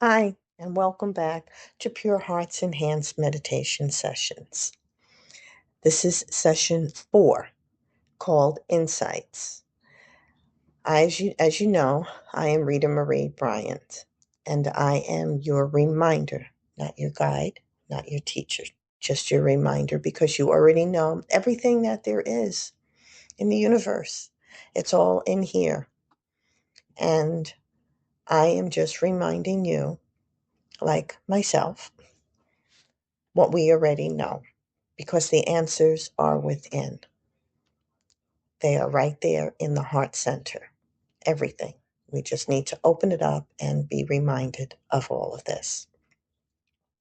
Hi, and welcome back to Pure Hearts Enhanced Meditation Sessions. This is session 4 called Insights. As you know, I am Rita Marie Bryant, and I am your reminder, not your guide, not your teacher, just your reminder because you already know everything that there is in the universe. It's all in here. And I am just reminding you, like myself, what we already know, because the answers are within. They are right there in the heart center. Everything. We just need to open it up and be reminded of all of this.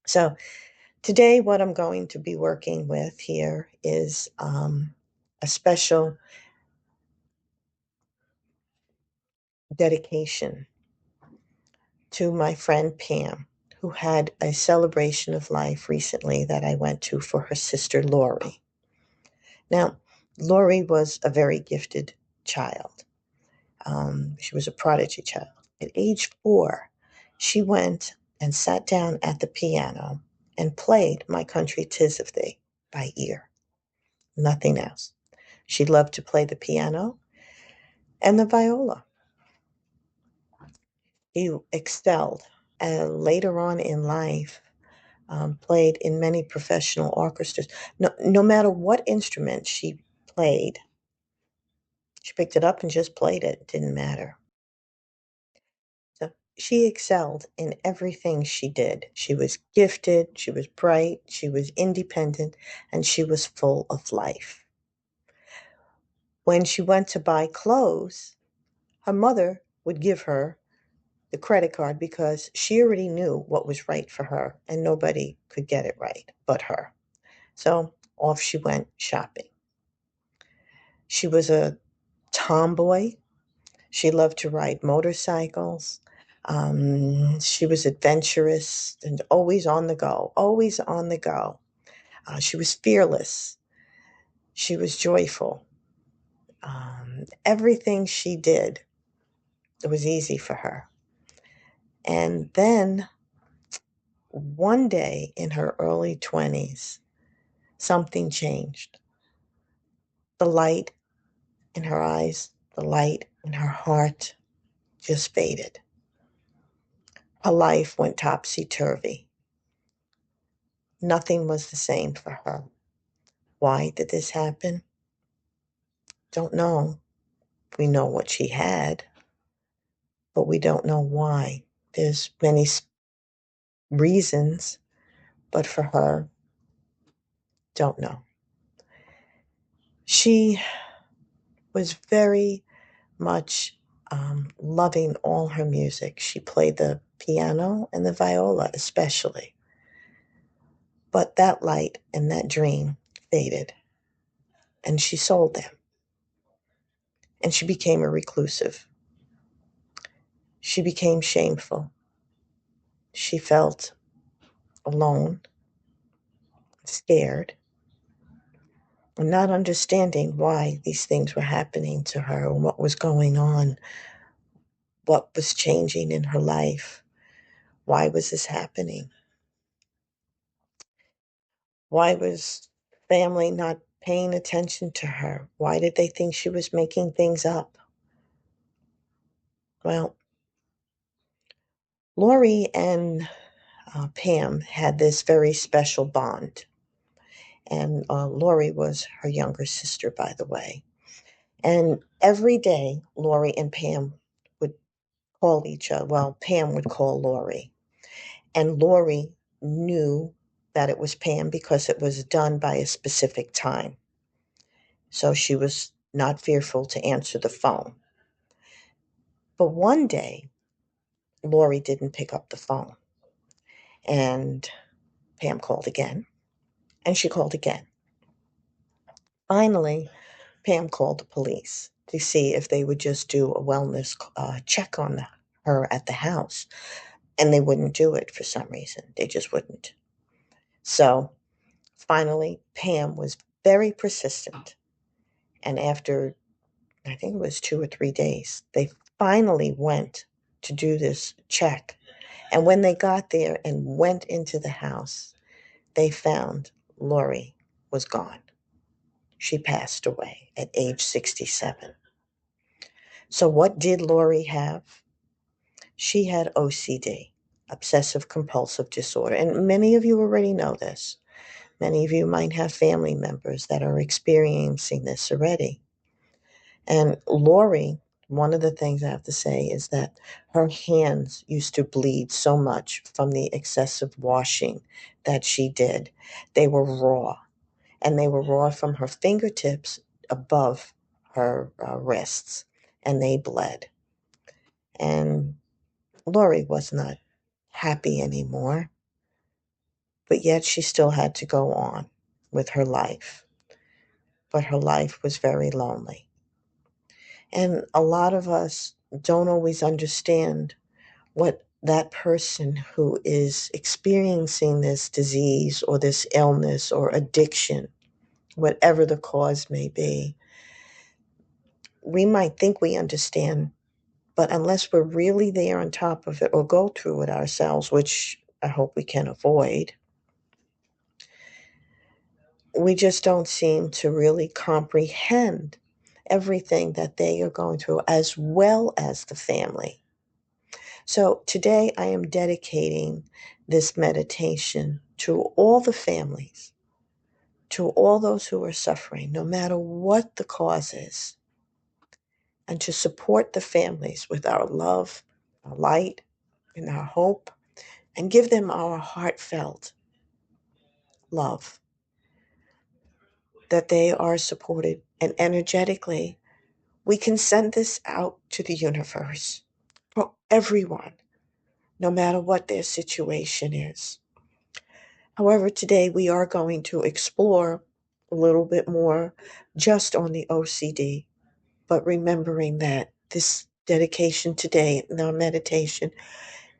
So, today, what I'm going to be working with here is a special dedication to my friend Pam, who had a celebration of life recently that I went to for her sister Lori. Now, Lori was a very gifted child. She was a prodigy child. At age 4, she went and sat down at the piano and played My Country 'Tis of Thee by ear, nothing else. She loved to play the piano and the viola. She excelled. Later on in life, played in many professional orchestras. No matter what instrument she played, she picked it up and just played it. It didn't matter. So she excelled in everything she did. She was gifted, she was bright, she was independent, and she was full of life. When she went to buy clothes, her mother would give her the credit card because she already knew what was right for her, and nobody could get it right but her. So off she went shopping. She was a tomboy. She loved to ride motorcycles. She was adventurous and always on the go, always on the go. She was fearless. She was joyful. Everything she did, it was easy for her. And then one day in her early 20s, something changed. The light in her eyes, the light in her heart just faded. Her life went topsy-turvy. Nothing was the same for her. Why did this happen? Don't know. We know what she had, but we don't know why. There's many reasons, but for her, don't know. She was very much loving all her music. She played the piano and the viola especially. But that light and that dream faded, and she sold them, and she became a reclusive. She became shameful. She felt alone, scared, and not understanding why these things were happening to her and what was going on, what was changing in her life. Why was this happening? Why was family not paying attention to her? Why did they think she was making things up? Well, Lori and Pam had this very special bond. And Lori was her younger sister, by the way. And every day, Lori and Pam would call each other. Well, Pam would call Lori. And Lori knew that it was Pam because it was done by a specific time. So she was not fearful to answer the phone. But one day, Lori didn't pick up the phone. And Pam called again. And she called again. Finally, Pam called the police to see if they would just do a wellness check on her at the house. And they wouldn't do it for some reason. They just wouldn't. So finally, Pam was very persistent. And after, I think it was 2 or 3 days, they finally went to do this check. And when they got there and went into the house, they found Lori was gone. She passed away at age 67. So, what did Lori have? She had OCD, obsessive compulsive disorder. And many of you already know this. Many of you might have family members that are experiencing this already. And Lori, one of the things I have to say is that her hands used to bleed so much from the excessive washing that she did. They were raw, and they were raw from her fingertips above her wrists, and they bled. And Lori was not happy anymore, but yet she still had to go on with her life. But her life was very lonely. And a lot of us don't always understand what that person who is experiencing this disease or this illness or addiction, whatever the cause may be, we might think we understand, but unless we're really there on top of it or go through it ourselves, which I hope we can avoid, we just don't seem to really comprehend everything that they are going through, as well as the family. So today I am dedicating this meditation to all the families, to all those who are suffering, no matter what the cause is, and to support the families with our love, our light, and our hope, and give them our heartfelt love, that they are supported. And energetically, we can send this out to the universe for everyone, no matter what their situation is. However, today we are going to explore a little bit more just on the OCD, but remembering that this dedication today in our meditation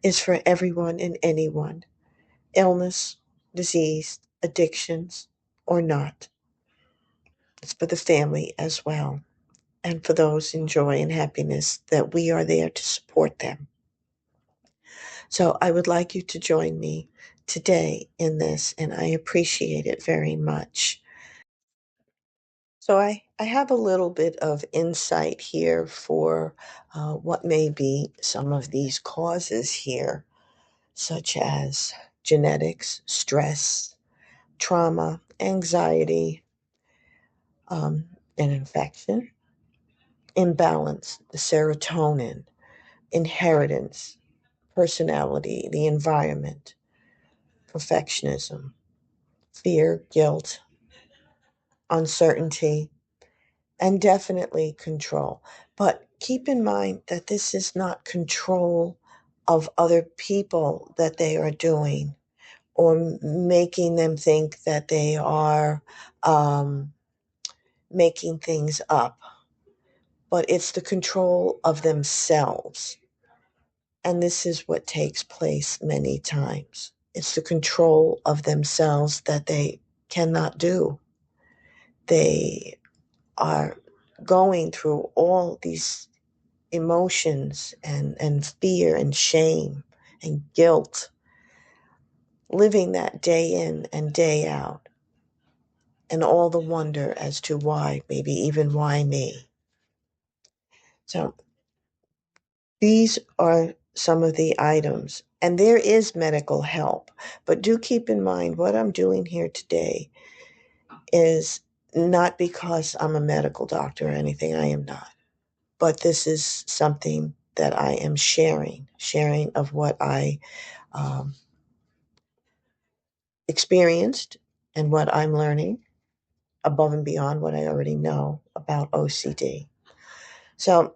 is for everyone and anyone, illness, disease, addictions, or not. It's for the family as well, and for those in joy and happiness, that we are there to support them. So I would like you to join me today in this, and I appreciate it very much. So I have a little bit of insight here for what may be some of these causes here, such as genetics, stress, trauma, anxiety, an infection, imbalance, the serotonin, inheritance, personality, the environment, perfectionism, fear, guilt, uncertainty, and definitely control. But keep in mind that this is not control of other people that they are doing, or making them think that they are making things up, but it's the control of themselves. And this is what takes place many times. It's the control of themselves that they cannot do. They are going through all these emotions and fear and shame and guilt, living that day in and day out, and all the wonder as to why, maybe even why me. So these are some of the items, and there is medical help, but do keep in mind what I'm doing here today is not because I'm a medical doctor or anything. I am not. But this is something that I am sharing of what I um, experienced and what I'm learning above and beyond what I already know about OCD. So,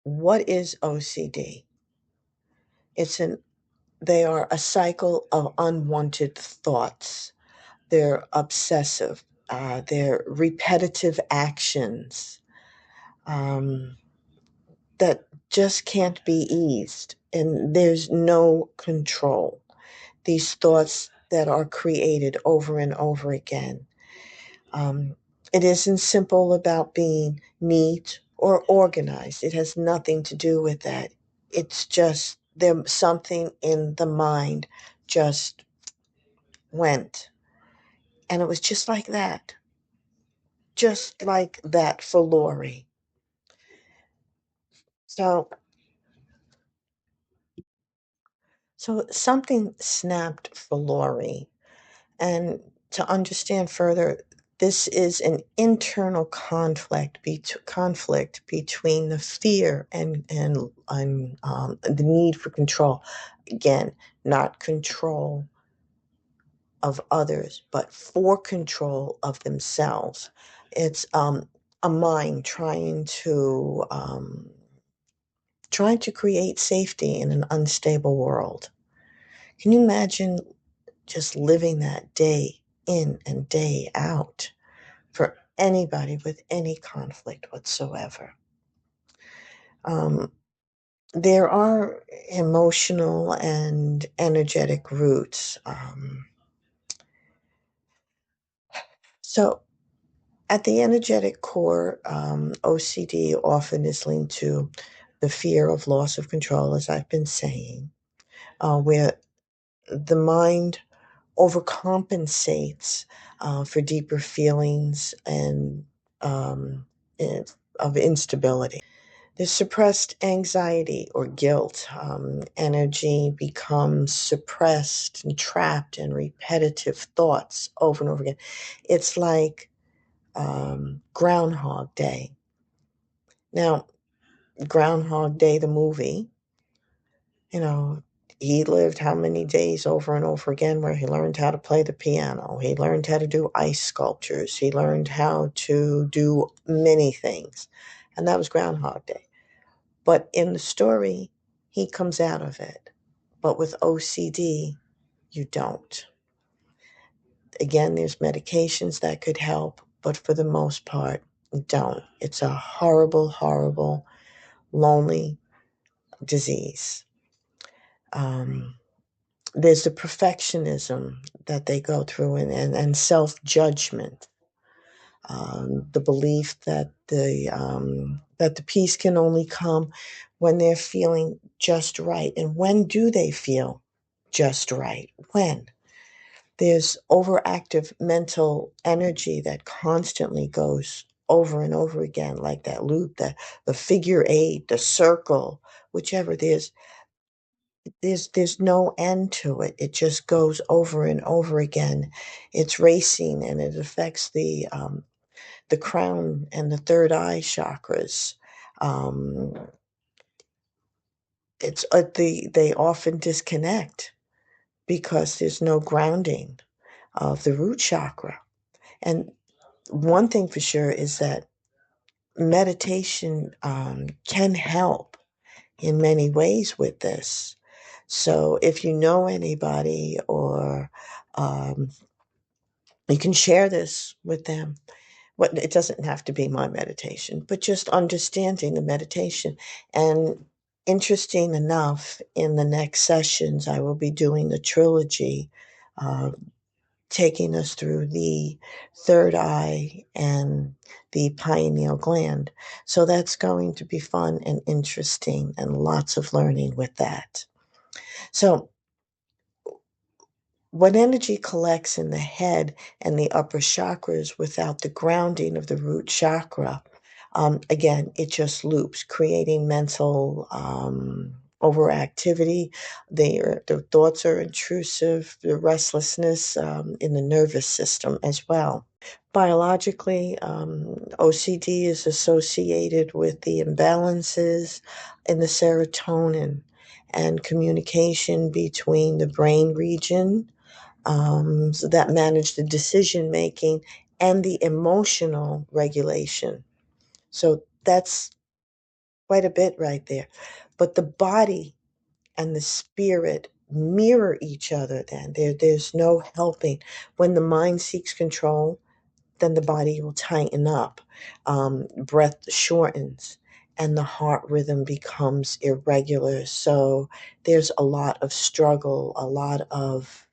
what is OCD? They are a cycle of unwanted thoughts. They're obsessive. They're repetitive actions um, that just can't be eased, and there's no control. These thoughts that are created over and over again. Um, it isn't simple about being neat or organized. It has nothing to do with that. It's just there something in the mind just went. And it was just like that. Just like that for Lori. So something snapped for Lori. And to understand further, this is an internal conflict between the fear and the need for control. Again, not control of others, but for control of themselves. It's a mind trying to create safety in an unstable world. Can you imagine just living that day in and day out for anybody with any conflict whatsoever? There are emotional and energetic roots. So, at the energetic core, OCD often is linked to the fear of loss of control, as I've been saying, where the mind overcompensates for deeper feelings um, of instability. There's suppressed anxiety or guilt. Energy becomes suppressed and trapped in repetitive thoughts over and over again. It's like Groundhog Day. Now, Groundhog Day, the movie, you know, he lived how many days over and over again where he learned how to play the piano. He learned how to do ice sculptures. He learned how to do many things. And that was Groundhog Day. But in the story, he comes out of it. But with OCD, you don't. Again, there's medications that could help, but for the most part, don't. It's a horrible, horrible, lonely disease. There's the perfectionism that they go through and self-judgment, the belief that the peace can only come when they're feeling just right. And when do they feel just right? When? There's overactive mental energy that constantly goes over and over again, like that loop, the figure eight, the circle, whichever. There's no end to it. It just goes over and over again. It's racing, and it affects the crown and the third eye chakras. Um, they often disconnect because there's no grounding of the root chakra. And one thing for sure is that meditation can help in many ways with this. So if you know anybody or um, you can share this with them. It doesn't have to be my meditation, but just understanding the meditation. And interesting enough, in the next sessions, I will be doing the trilogy, uh, taking us through the third eye and the pineal gland. So that's going to be fun and interesting, and lots of learning with that. So when energy collects in the head and the upper chakras without the grounding of the root chakra, again, it just loops, creating mental overactivity. The thoughts are intrusive, the restlessness in the nervous system as well. Biologically, OCD is associated with the imbalances in the serotonin and communication between the brain region so that manage the decision making and the emotional regulation. So that's quite a bit right there. But the body and the spirit mirror each other then. There's no helping. When the mind seeks control, then the body will tighten up. Breath shortens and the heart rhythm becomes irregular. So there's a lot of struggle, a lot of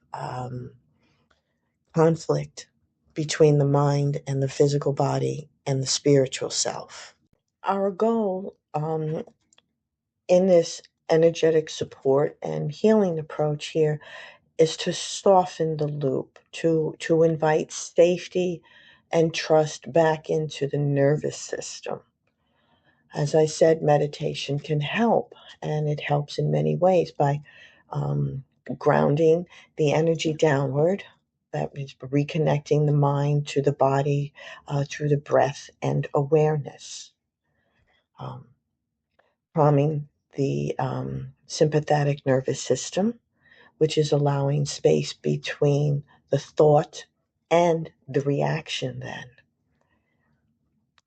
conflict between the mind and the physical body and the spiritual self. Our goal in this energetic support and healing approach here is to soften the loop, to invite safety and trust back into the nervous system. As I said, meditation can help, and it helps in many ways by um, grounding the energy downward. That is reconnecting the mind to the body through the breath and awareness. Um, Calming the sympathetic nervous system, which is allowing space between the thought and the reaction, then.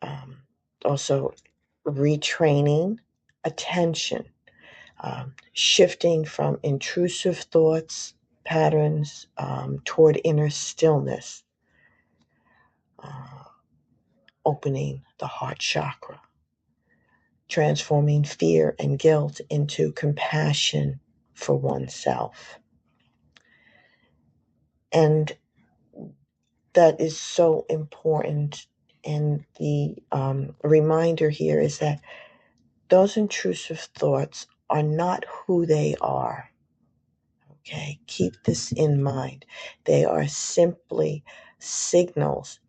Um, Also, retraining attention, shifting from intrusive thoughts, patterns toward inner stillness, uh, opening the heart chakra, transforming fear and guilt into compassion for oneself. And that is so important. And the reminder here is that those intrusive thoughts are not who they are. Okay, keep this in mind. They are simply signals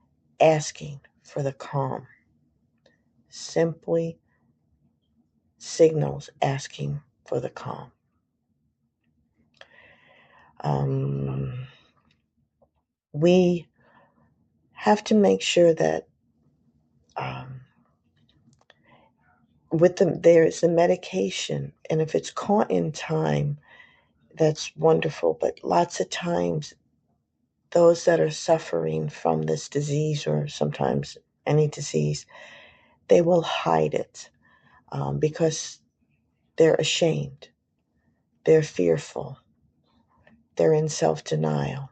asking for the calm. Simply signals asking for the calm. We have to make sure that there is a medication, and if it's caught in time, that's wonderful. But lots of times, those that are suffering from this disease, or sometimes any disease, they will hide it because they're ashamed, they're fearful, they're in self-denial.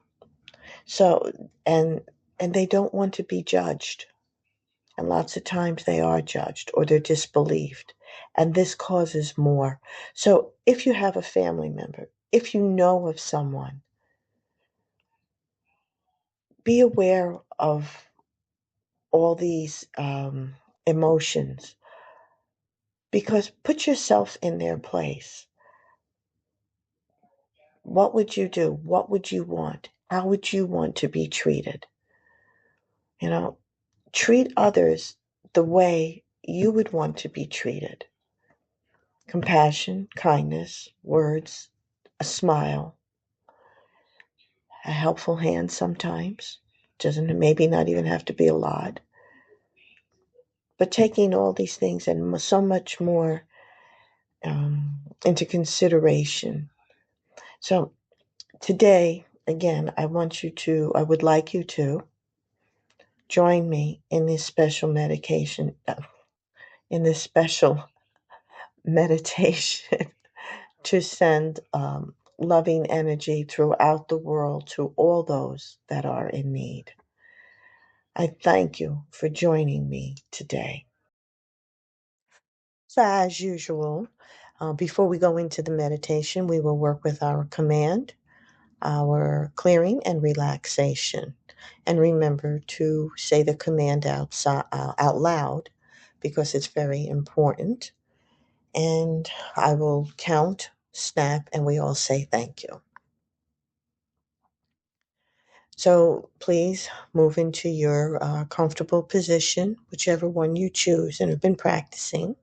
So, and they don't want to be judged. And lots of times they are judged or they're disbelieved. And this causes more. So if you have a family member, if you know of someone, be aware of all these emotions, because put yourself in their place. What would you do? What would you want? How would you want to be treated? You know, treat others the way you would want to be treated. Compassion, kindness, words, a smile, a helpful hand sometimes. Doesn't maybe not even have to be a lot. But taking all these things and so much more into consideration. So today, again, I would like you to join me in this special in this special meditation to send loving energy throughout the world to all those that are in need. I thank you for joining me today. So, as usual, before we go into the meditation, we will work with our command, our clearing, and relaxation. And remember to say the command out loud because it's very important. And I will count, snap, and we all say thank you. So please move into your comfortable position, whichever one you choose and have been practicing.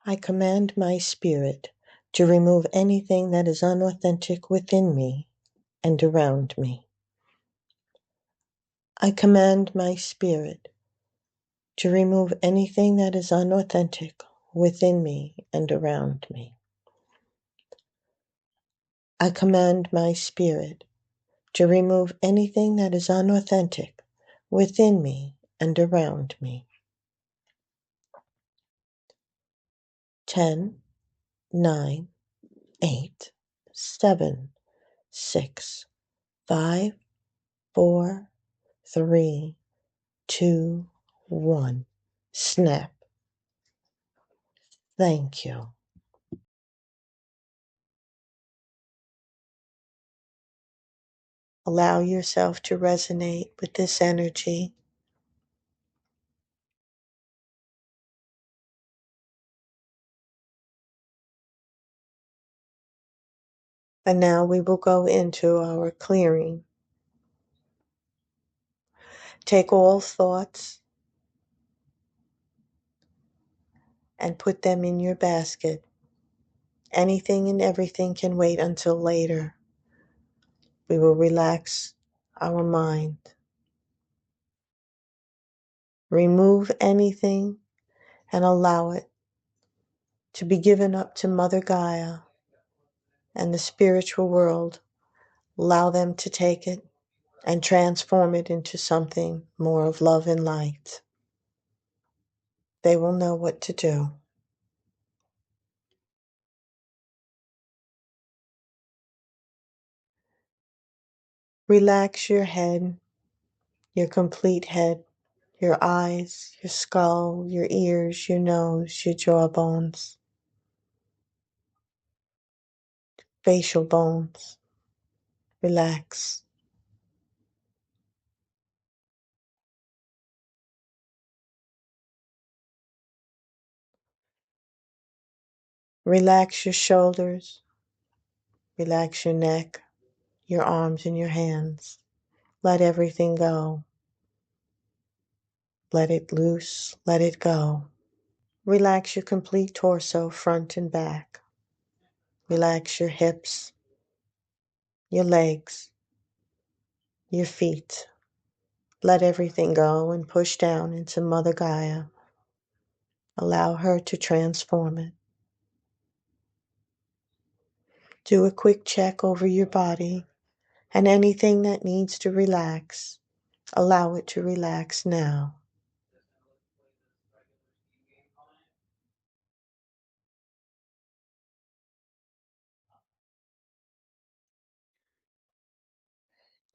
I command my spirit to remove anything that is unauthentic within me and around me. I command my spirit to remove anything that is unauthentic within me and around me. I command my spirit to remove anything that is unauthentic within me and around me. 10, 9, 8, 7, 6, 5, 4, 3, 2, 1. Snap. Thank you. Allow yourself to resonate with this energy. And now we will go into our clearing. Take all thoughts and put them in your basket. Anything and everything can wait until later. We will relax our mind. Remove anything and allow it to be given up to Mother Gaia and the spiritual world. Allow them to take it and transform it into something more of love and light. They will know what to do. Relax your head, your complete head, your eyes, your skull, your ears, your nose, your jawbones, facial bones. Relax. Relax your shoulders, relax your neck, your arms and your hands. Let everything go. Let it loose, let it go. Relax your complete torso, front and back. Relax your hips, your legs, your feet. Let everything go and push down into Mother Gaia. Allow her to transform it. Do a quick check over your body and anything that needs to relax. Allow it to relax now.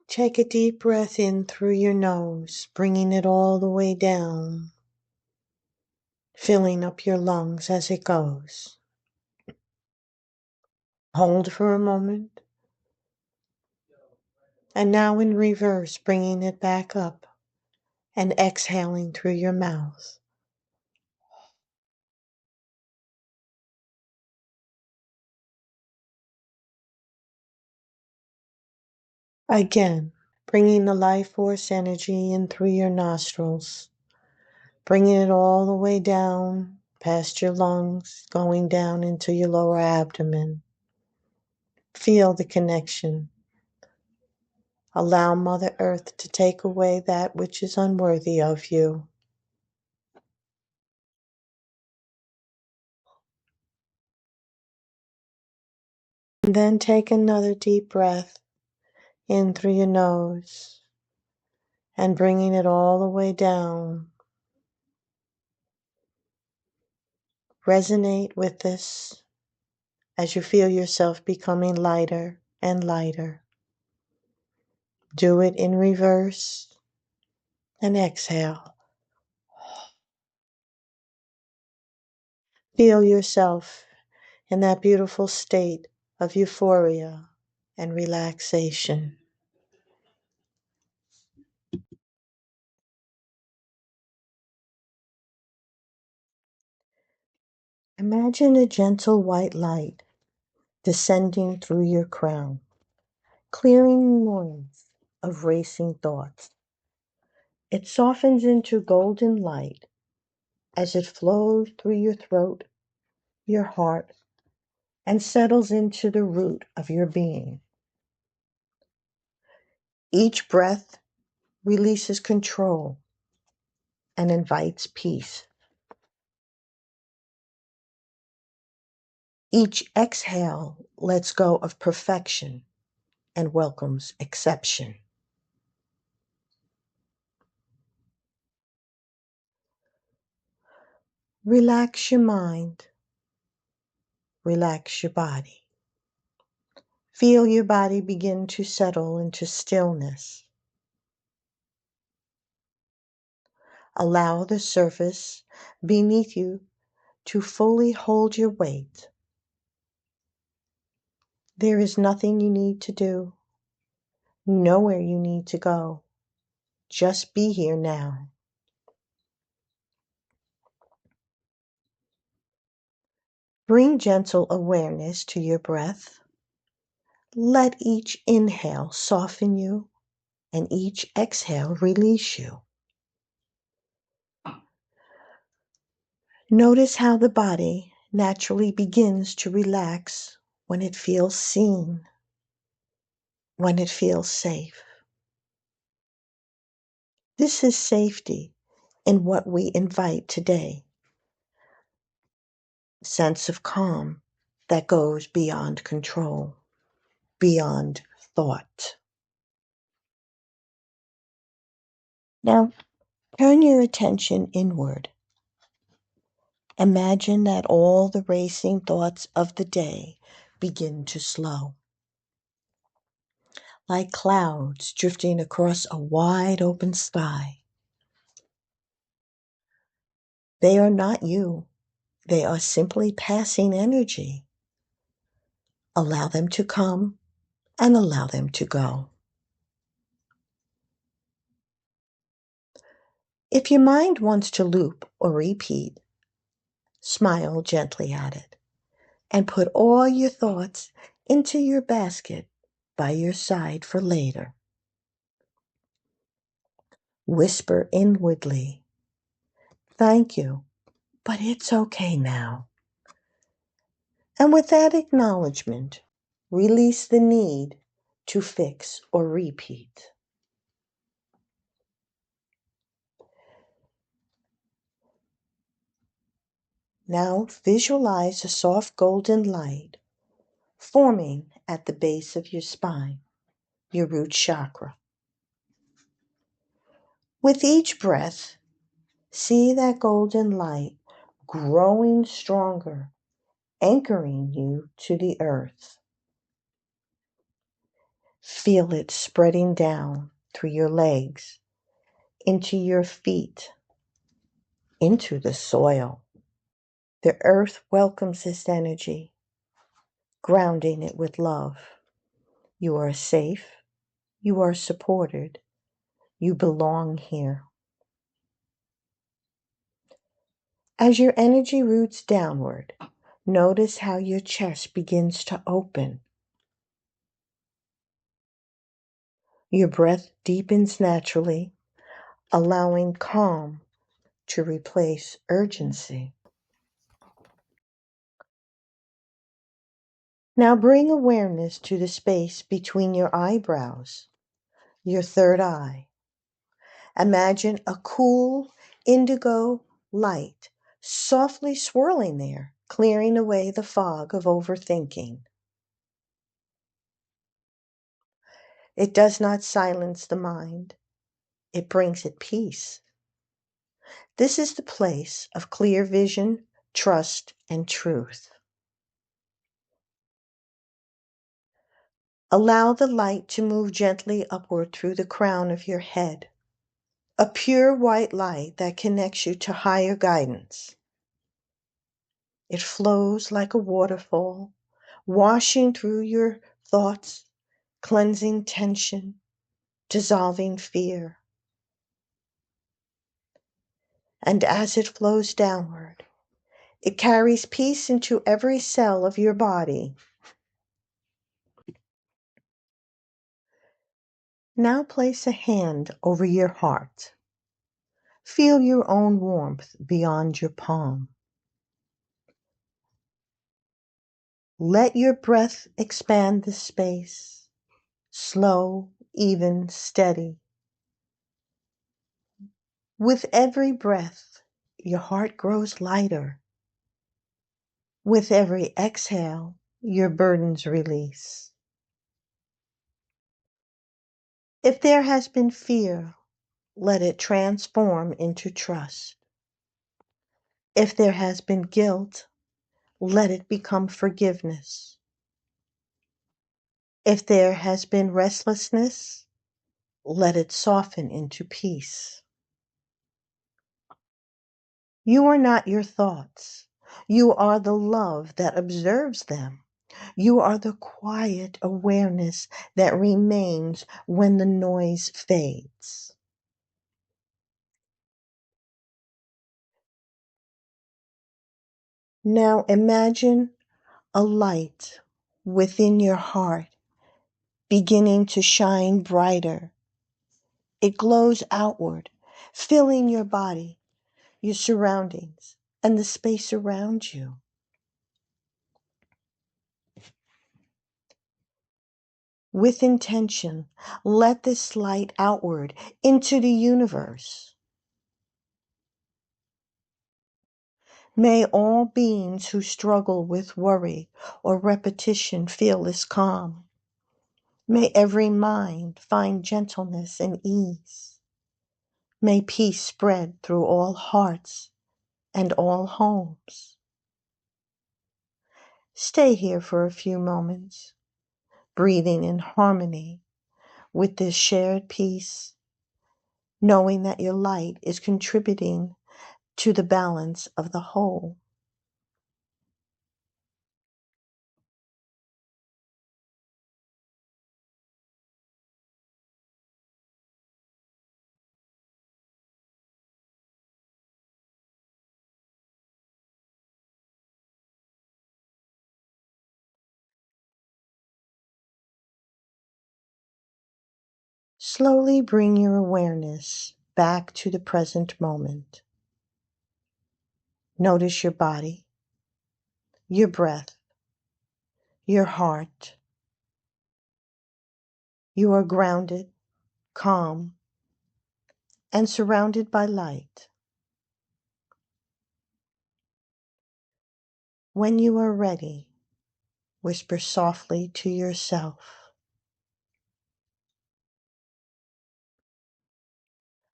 Take a deep breath in through your nose, bringing it all the way down, filling up your lungs as it goes. Hold for a moment. And now in reverse, bringing it back up and exhaling through your mouth. Again, bringing the life force energy in through your nostrils, bringing it all the way down past your lungs, going down into your lower abdomen. Feel the connection. Allow Mother Earth to take away that which is unworthy of you. And then take another deep breath in through your nose and bringing it all the way down. Resonate with this as you feel yourself becoming lighter and lighter. Do it in reverse and exhale. Feel yourself in that beautiful state of euphoria and relaxation. Imagine a gentle white light descending through your crown, clearing noise of racing thoughts. It softens into golden light as it flows through your throat, your heart, and settles into the root of your being. Each breath releases control and invites peace. Each exhale lets go of perfection and welcomes exception. Relax your mind. Relax your body. Feel your body begin to settle into stillness. Allow the surface beneath you to fully hold your weight. There is nothing you need to do. nowhere you need to go. Just be here now. Bring gentle awareness to your breath. Let each inhale soften you and each exhale release you. Notice how the body naturally begins to relax when it feels seen, when it feels safe. This is safety in what we invite today. Sense of calm that goes beyond control, beyond thought. Now, turn your attention inward. Imagine that all the racing thoughts of the day begin to slow. Like clouds drifting across a wide open sky. They are not you. They are simply passing energy. Allow them to come and allow them to go. If your mind wants to loop or repeat, smile gently at it and put all your thoughts into your basket by your side for later. Whisper inwardly, "Thank you, but it's okay now." And with that acknowledgement, release the need to fix or repeat. Now visualize a soft golden light forming at the base of your spine, your root chakra. With each breath, see that golden light growing stronger, anchoring you to the earth. Feel it spreading down through your legs, into your feet, into the soil. The earth welcomes this energy, grounding it with love. You are safe. You are supported. You belong here. As your energy roots downward, notice how your chest begins to open. Your breath deepens naturally, allowing calm to replace urgency. Now bring awareness to the space between your eyebrows, your third eye. Imagine a cool indigo light softly swirling there, clearing away the fog of overthinking. It does not silence the mind. It brings it peace. This is the place of clear vision, trust, and truth. Allow the light to move gently upward through the crown of your head, a pure white light that connects you to higher guidance. It flows like a waterfall, washing through your thoughts, cleansing tension, dissolving fear. And as it flows downward, it carries peace into every cell of your body. Now place a hand over your heart. Feel your own warmth beyond your palm. Let your breath expand the space, slow, even, steady. With every breath, your heart grows lighter. With every exhale, your burdens release. If there has been fear, let it transform into trust. If there has been guilt, let it become forgiveness. If there has been restlessness, let it soften into peace. You are not your thoughts. You are the love that observes them, You are the quiet awareness that remains when the noise fades. Now imagine a light within your heart beginning to shine brighter. It glows outward, filling your body, your surroundings, and the space around you. With intention, let this light outward into the universe. May all beings who struggle with worry or repetition feel this calm. May every mind find gentleness and ease. May peace spread through all hearts and all homes. Stay here for a few moments, breathing in harmony with this shared peace, knowing that your light is contributing to the balance of the whole. Slowly bring your awareness back to the present moment. Notice your body, your breath, your heart. You are grounded, calm, and surrounded by light. When you are ready, whisper softly to yourself,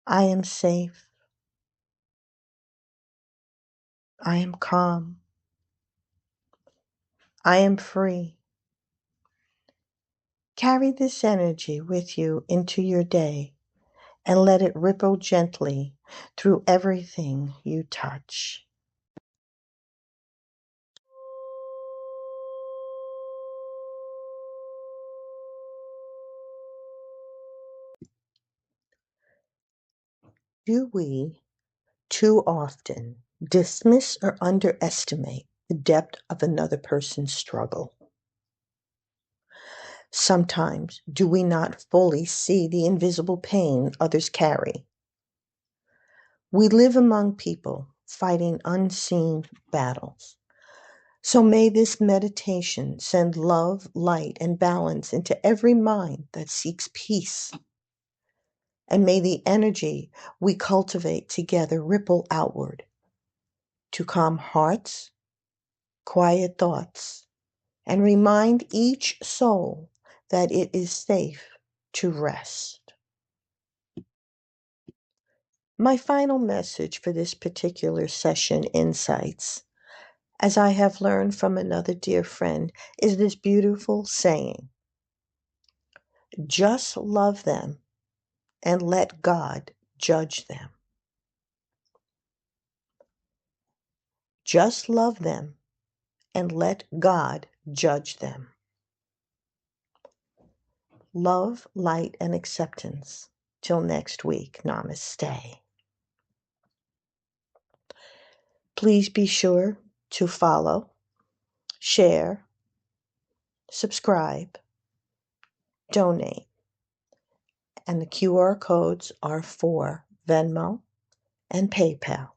I am safe. I am calm. I am free. Carry this energy with you into your day and let it ripple gently through everything you touch. Do we too often dismiss or underestimate the depth of another person's struggle? Sometimes do we not fully see the invisible pain others carry? We live among people fighting unseen battles. So may this meditation send love, light, and balance into every mind that seeks peace. And may the energy we cultivate together ripple outward to calm hearts, quiet thoughts, and remind each soul that it is safe to rest. My final message for this particular session, Insights, as I have learned from another dear friend, is this beautiful saying: just love them and let God judge them. Just love them and let God judge them. Love, light, and acceptance. Till next week, namaste. Please be sure to follow, share, subscribe, donate, and the QR codes are for Venmo and PayPal.